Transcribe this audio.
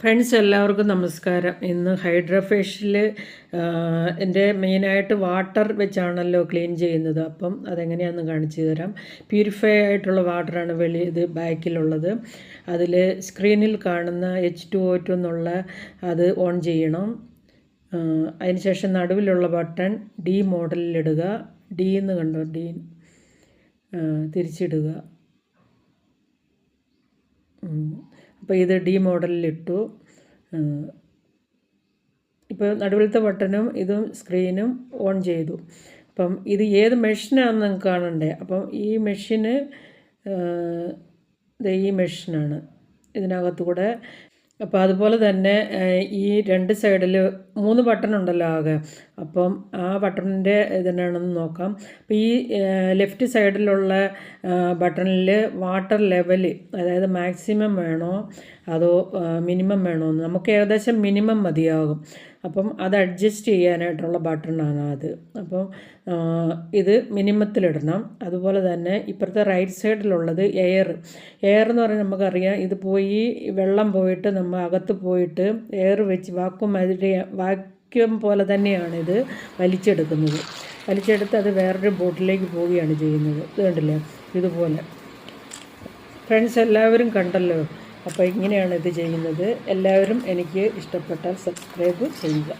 Friends എല്ലാവർക്കും നമസ്കാരം. ഇന്ന് ഹൈഡ്രോഫേഷ്യൽ എൻ്റെ മെയിനായിട്ട് വാട്ടർ വെച്ചാണല്ലോ ക്ലീൻ ചെയ്യുന്നത്. അപ്പം അതെങ്ങനെയാണെന്ന് കാണിച്ചു തരാം. പ്യൂരിഫൈ ആയിട്ടുള്ള വാട്ടറാണ് ഇത് ബാക്കിലുള്ളത്. അതിൽ സ്ക്രീനിൽ കാണുന്ന H2O2 എന്നുള്ള അത് ഓൺ ചെയ്യണം. അതിനുശേഷം നടുവിലുള്ള ബട്ടൺ ഡി മോഡലിലിടുക. ഡി എന്ന് കണ്ടോ, ഡി തിരിച്ചിടുക. അപ്പോൾ ഇത് ഡി മോഡലിലിട്ടു. ഇപ്പോൾ നടുവിലത്തെ ബട്ടണും ഇതും സ്ക്രീനും ഓൺ ചെയ്തു. അപ്പം ഇത് ഏത് മെഷീനാണെന്ന് നിങ്ങൾക്ക് കാണണ്ടേ. അപ്പം ഈ മെഷീന് ഈ മെഷീനാണ് ഇതിനകത്തുകൂടെ. അപ്പോൾ അതുപോലെ തന്നെ ഈ രണ്ട് സൈഡിൽ 3 ബട്ടൺ ഉണ്ടല്ലോ ആകെ. അപ്പം ആ ബട്ടണിൻ്റെ ഇതെന്നാണെന്ന് നോക്കാം. അപ്പോൾ ഈ ലെഫ്റ്റ് സൈഡിലുള്ള ബട്ടണിൽ വാട്ടർ ലെവൽ, അതായത് മാക്സിമം വേണോ അതോ മിനിമം വേണോ എന്ന്, നമുക്ക് ഏകദേശം മിനിമം മതിയാകും. അപ്പം അത് അഡ്ജസ്റ്റ് ചെയ്യാനായിട്ടുള്ള ബട്ടണാണ് അത്. അപ്പം ഇത് മിനിമത്തിലിടണം. അതുപോലെ തന്നെ ഇപ്പുറത്തെ റൈറ്റ് സൈഡിലുള്ളത് എയർ എന്ന് പറഞ്ഞാൽ നമുക്കറിയാം, ഇത് പോയി വെള്ളം പോയിട്ട് നമ്മൾ അകത്ത് പോയിട്ട് എയർ വെച്ച് വാക്യൂം പോലെ തന്നെയാണ് ഇത് വലിച്ചെടുത്ത് അത് വേറൊരു ബോട്ടിലേക്ക് പോവുകയാണ് ചെയ്യുന്നത്. ഇത് കണ്ടില്ലേ, ഇതുപോലെ. ഫ്രണ്ട്സ് എല്ലാവരും കണ്ടല്ലോ. അപ്പോൾ ഇങ്ങനെയാണ് ഇത് ചെയ്യുന്നത്. എല്ലാവരും എനിക്ക് ഇഷ്ടപ്പെട്ടാൽ സബ്സ്ക്രൈബ് ചെയ്യുക.